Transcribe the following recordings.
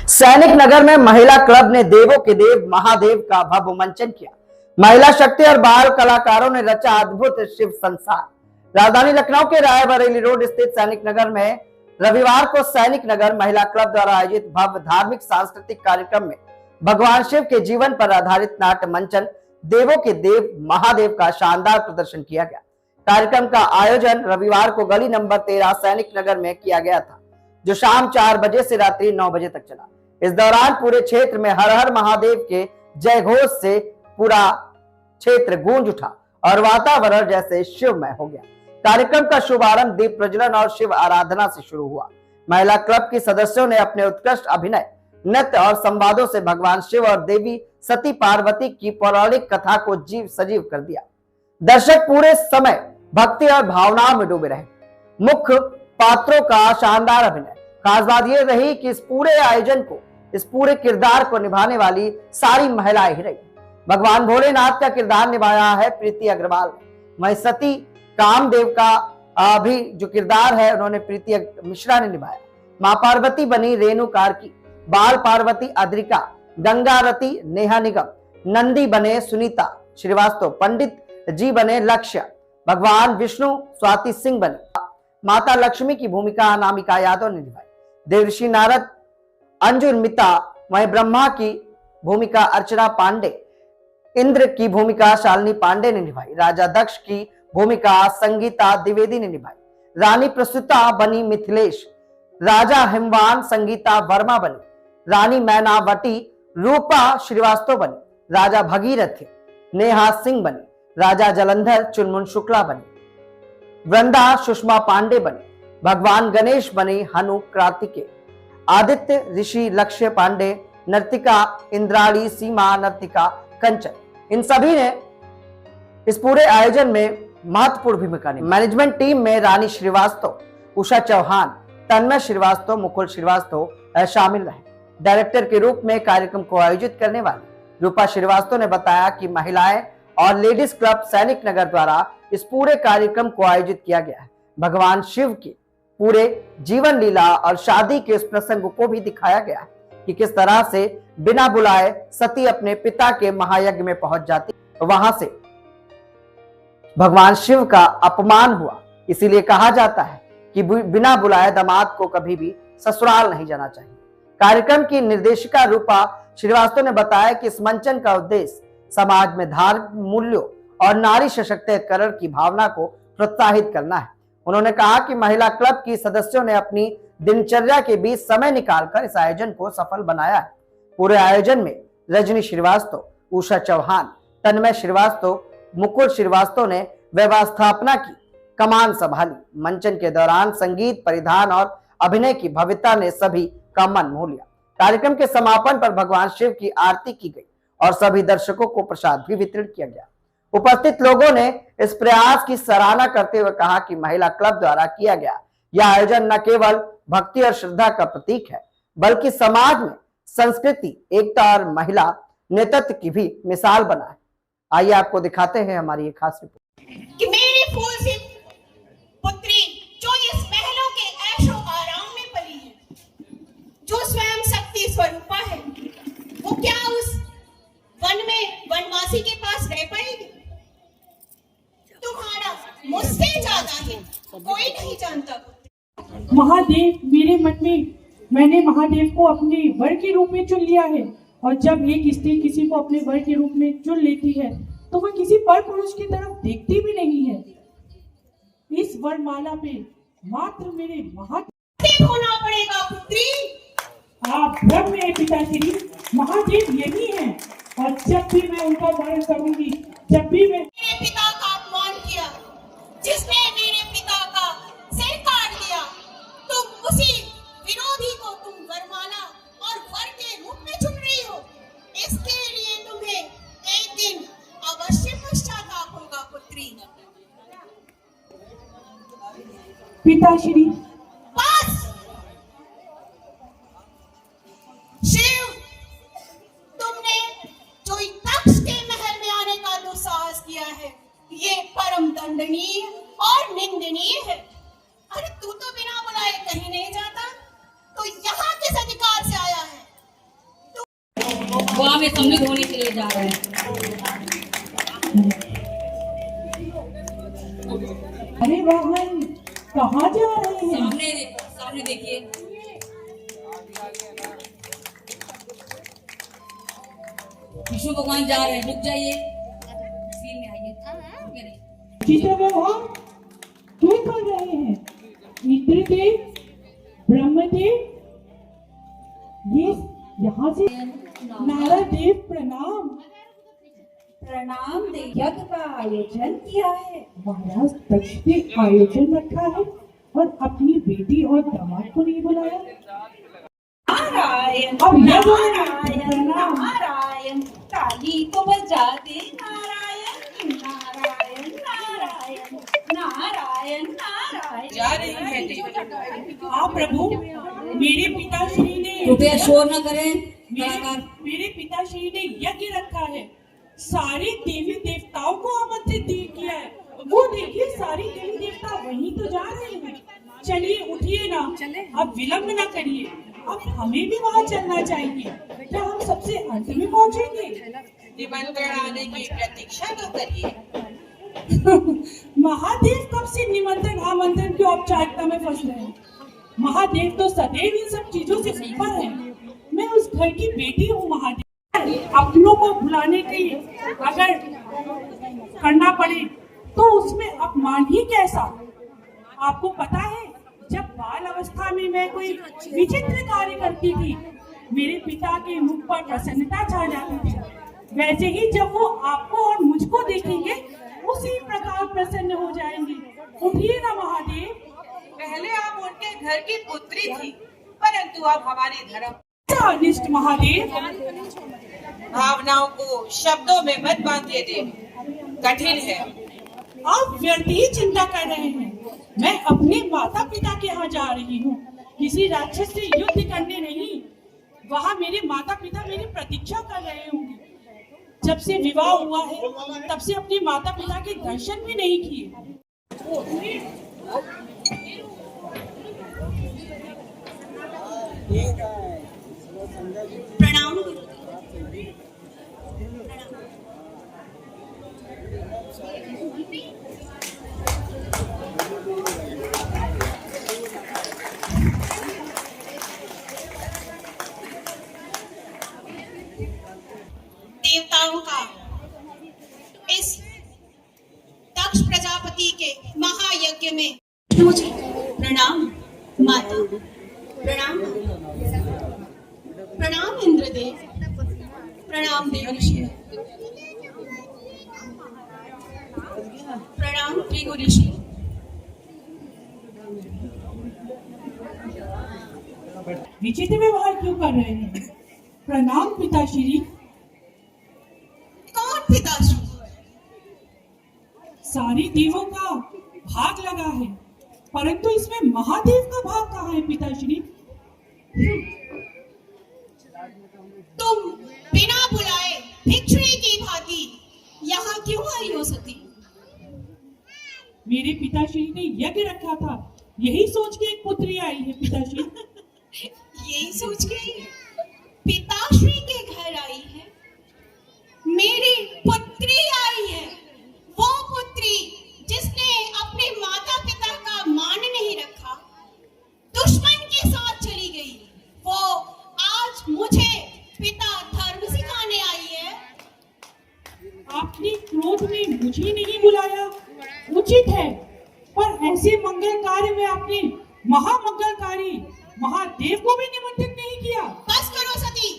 सैनिक नगर में महिला क्लब ने देवों के देव महादेव का भव्य मंचन किया। महिला शक्ति और बाल कलाकारों ने रचा अद्भुत शिव संसार। राजधानी लखनऊ के रायबरेली रोड स्थित सैनिक नगर में रविवार को सैनिक नगर महिला क्लब द्वारा आयोजित भव्य धार्मिक सांस्कृतिक कार्यक्रम में भगवान शिव के जीवन पर आधारित नाट्य मंचन देवों के देव महादेव का शानदार प्रदर्शन किया गया। कार्यक्रम का आयोजन रविवार को गली नंबर 13 सैनिक नगर में किया गया था, जो शाम 4 बजे से रात्रि 9 बजे तक चला। इस दौरान पूरे क्षेत्र में हर हर महादेव के जय घोष से पूरा क्षेत्र गूंज उठा और वातावरण जैसे शिवमय हो गया। कार्यक्रम का शुभारंभ दीप प्रज्वलन और शिव आराधना से शुरू हुआ। महिला क्लब के सदस्यों ने अपने उत्कृष्ट अभिनय, नृत्य और संवादों से भगवान शिव और देवी सती पार्वती की पौराणिक कथा को जीव सजीव कर दिया। दर्शक पूरे समय भक्ति और भावनाओं में डूबे रहे। मुख्य पात्रों का शानदार अभिनय। खास बात यह रही कि इस पूरे आयोजन को, इस पूरे किरदार को निभाने वाली सारी महिलाएं ही रही। भगवान भोलेनाथ का किरदार निभाया है प्रीति अग्रवाल ने। वहीं सती कामदेव का भी जो किरदार है उन्होंने प्रीति मिश्रा ने निभाया। मां पार्वती बनी रेणु कार्की, बाल पार्वती अद्रिका, गंगारती नेहा निगम, नंदी बने सुनीता श्रीवास्तव, पंडित जी बने लक्ष्य, भगवान विष्णु स्वाति सिंह बने, माता लक्ष्मी की भूमिका अनामिका यादव ने निभाई, देवर्षि नारद अंजुर मिता, वहीं ब्रह्मा की भूमिका अर्चना पांडे, इंद्र की भूमिका शालिनी पांडे ने निभाई, राजा दक्ष की भूमिका संगीता द्विवेदी ने निभाई, रानी प्रसूता बनी मिथिलेश, राजा हिमवान संगीता वर्मा बनी, रानी मैनावती रूपा श्रीवास्तव बनी, राजा भगीरथ नेहा सिंह बनी, राजा जलंधर चुनमुन शुक्ला बनी, वृंदा सुषमा पांडे बनी, भगवान गणेश बनी हनु कार्तिकेय, आदित्य ऋषि लक्ष्य पांडे, नर्तिका इंद्राणी सीमा, नर्तिका कंचन, इन सभी ने इस पूरे आयोजन में महत्वपूर्ण भूमिका निभाई। मैनेजमेंट टीम में रानी श्रीवास्तव, उषा चौहान, तन्मय श्रीवास्तव, मुकुल श्रीवास्तव शामिल रहे। डायरेक्टर के रूप में कार्यक्रम को आयोजित करने वाली रूपा श्रीवास्तव ने बताया कि महिलाएं और लेडीज क्लब सैनिक नगर द्वारा इस पूरे कार्यक्रम को आयोजित किया गया है। भगवान शिव के पूरे जीवन लीला और शादी के उस प्रसंग को भी दिखाया गया है कि किस तरह से बिना बुलाए सती अपने पिता के महायज्ञ में पहुंच जाती, वहां से भगवान शिव का अपमान हुआ। इसीलिए कहा जाता है कि बिना बुलाए दामाद को कभी भी ससुराल नहीं जाना चाहिए। कार्यक्रम की निर्देशिका रूपा श्रीवास्तव ने बताया कि इस मंचन का उद्देश्य समाज में धार्मिक मूल्यों और नारी सशक्तिकरण की भावना को प्रोत्साहित करना है। उन्होंने कहा कि महिला क्लब की सदस्यों ने अपनी दिनचर्या के बीच समय निकालकर इस आयोजन को सफल बनाया है। पूरे आयोजन में रजनी श्रीवास्तव, उषा चौहान, तन्मय श्रीवास्तव, मुकुल श्रीवास्तव ने व्यवस्थापना की कमान संभाली। मंचन के दौरान संगीत, परिधान और अभिनय की भव्यता ने सभी का मन मोह लिया। कार्यक्रम के समापन पर भगवान शिव की आरती की गई और सभी दर्शकों को प्रसाद भी वितरित किया गया। उपस्थित लोगों ने इस प्रयास की सराहना करते हुए कहा कि महिला क्लब द्वारा किया गया यह आयोजन न केवल भक्ति और श्रद्धा का प्रतीक है, बल्कि समाज में संस्कृति, एकता और महिला नेतृत्व की भी मिसाल बना है। आइए आपको दिखाते हैं हमारी ये खास रिपोर्ट। कि मेरी फूल सी पुत्री जो इस महलों के ऐशो आराम में पली है, जो स्वयं शक्ति स्वरूपा है, वो क्या उस वन में वनवासी के पास रह पाएगी? तुम्हारा मुझसे ज्यादा है कोई नहीं जानता। महादेव मेरे मन में, मैंने महादेव को अपने वर के रूप में चुन लिया है। और जब एक स्त्री किसी को अपने वर के रूप में चुन लेती है तो वह किसी पर पुरुष की तरफ देखती भी नहीं है। इस वरमाला पे मात्र मेरे महादेव होना पड़ेगा पुत्री। आप भ्रम में पिताश्री, महादेव यही है। और जब भी मैं उनका वर्ण करूंगी, जब भी मैं मेरे पिता का अपमान किया, जिसने मेरे पिता का सिर काट दिया, तुम उसी विरोधी को तुम वरमाला और वर के रूप में चुन रही हो। इसके लिए तुम्हें एक दिन अवश्य पश्चाताप होगा पुत्री। पिताश्री, बस शिव, तुमने जो तक्ष के महल में आने का दुस्साहस किया है, ये परम दंडनीय और निंदनीय है। अरे तू तो बिना बुलाए कहीं नहीं जाता, तो यहाँ किस अधिकार से आया है? सभा में सम्मिलित होने के लिए जा रहे हैं। अरे वाहन कहाँ जा रहे हैं? सामने देखिए। विष्णु भगवान जा रहे हैं, रुक जाइए, सीन में आइए। रुके नहीं। चित्र व्यवहार क्यों कर रहे हैं? इंद्रदेव, ब्रह्मदेव, ये यहाँ से नारद देव प्रणाम। प्रणाम दे, यज्ञ का आयोजन किया है। महाराज दक्ष ने आयोजन रखा है और अपनी बेटी और दामाद को नहीं बुलाया। नारायण अब मैं बोल रहा हूँ, नारायण प्रणाम। नारायण, ताली को बजा दे। नारायण नारायण नारायण नारायण नारायण। जा रही है। हाँ प्रभु, मेरे पिताश्री ने कृपया शोर न करें कलाकार। मेरे पिताश्री ने यज्ञ रखा है, सारे देवी देवताओं को आमंत्रित किया है। वो देखिए सारे देवी देवता वहीं तो जा रहे हैं। चलिए उठिए ना, अब विलंब ना करिए। अब हमें भी वहाँ चलना चाहिए। क्या हम सबसे अंत में पहुँचेंगे? निमंत्रण आने की प्रतीक्षा तो करिए। महादेव कब से निमंत्रण आमंत्रण की औपचारिकता में फंस रहे हैं? महादेव तो सदैव इन सब चीजों से ऊपर है। मैं उस घर की बेटी हूँ। महादेव अपनों को भुलाने की अगर करना पड़े तो उसमें अपमान ही कैसा। आपको पता है, जब बाल अवस्था में मैं कोई विचित्र कार्य करती थी, मेरे पिता के मुख पर प्रसन्नता छा जाती थी। वैसे ही जब वो आपको और मुझको देखेंगे, उसी प्रकार प्रसन्न हो जाएंगे। उठिए ना महादेव। पहले आप उनके घर की पुत्री थी, परंतु अब हमारे धर्म। अनिष्ट महादेव, भावनाओं को शब्दों में मत बांधिए देव, कठिन है। आप व्यर्थ ही चिंता कर रहे हैं। मैं अपने माता पिता के यहाँ जा रही हूँ, किसी राक्षस से युद्ध करने नहीं। वहाँ मेरे माता पिता मेरी प्रतीक्षा कर रहे होंगे। जब से विवाह हुआ है, तब से अपने माता पिता के दर्शन भी नहीं किए। प्रणाम। देवताओं का इस दक्ष प्रजापति के महायज्ञ में मुझे प्रणाम माता, प्रणाम, प्रणाम इंद्रदेव, प्रणाम देव ऋषि, प्रणाम भृगु ऋषि। विचित्र व्यवहार क्यों कर रहे हैं? प्रणाम पिताश्री। कौन पिताश्री? सारे देवों का भाग लगा है, परंतु इसमें महादेव का भाग कहाँ है पिताश्री? तुम बिना बुलाए भिक्षुणी की भांति यहाँ क्यों आई हो सती? मेरे पिताश्री ने यज्ञ रखा था, यही सोच के एक पुत्री आई है पिताश्री। यही सोच के पिताश्री के घर आई है, मेरी पुत्री आई है। वो पुत्री जिसने अपने माता पिता का मान नहीं रखा, दुश्मन के साथ चली गई, वो आज मुझे पिता धर्म सिखाने आई है। आपने क्रोध में मुझे नहीं बुलाया, उचित है, पर ऐसे मंगल कार्य में आपने महामंगलकारी महादेव को भी निमंत्रित नहीं किया। बस करो सती,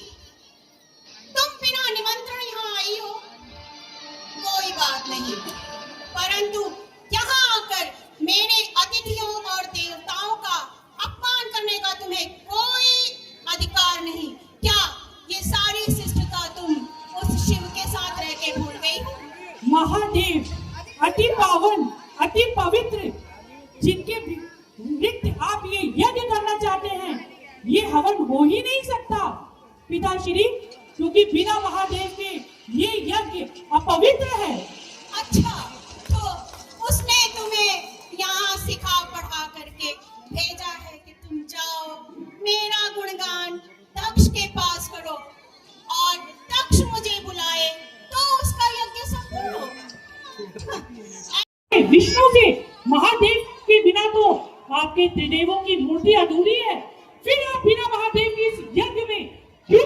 तुम बिना निमंत्रण यहाँ आई हो, कोई बात नहीं, परंतु यहाँ आकर मेरे अतिथियों और देवताओं का अपमान करने का तुम्हें कोई अधिकार नहीं। क्या ये सारी शिष्टता तुम उस शिव के साथ रह के भूल गई? महादेव अति पावन, अति पवित्र, जिनके नृत्य आप ये यज्ञ करना चाहते हैं, ये हवन हो ही नहीं सकता पिताश्री, क्योंकि बिना महादेव के ये यज्ञ अपवित्र है। अच्छा, तो उसने तुम्हें यहाँ सिखा पढ़ा करके भेजा है कि तुम जाओ मेरा गुणगान दक्ष के पास करो, और दक्ष विष्णु से महादेव के बिना तो आपके त्रिदेवों की मूर्ति अधूरी है। फिर आप बिना महादेव के इस यज्ञ में क्यों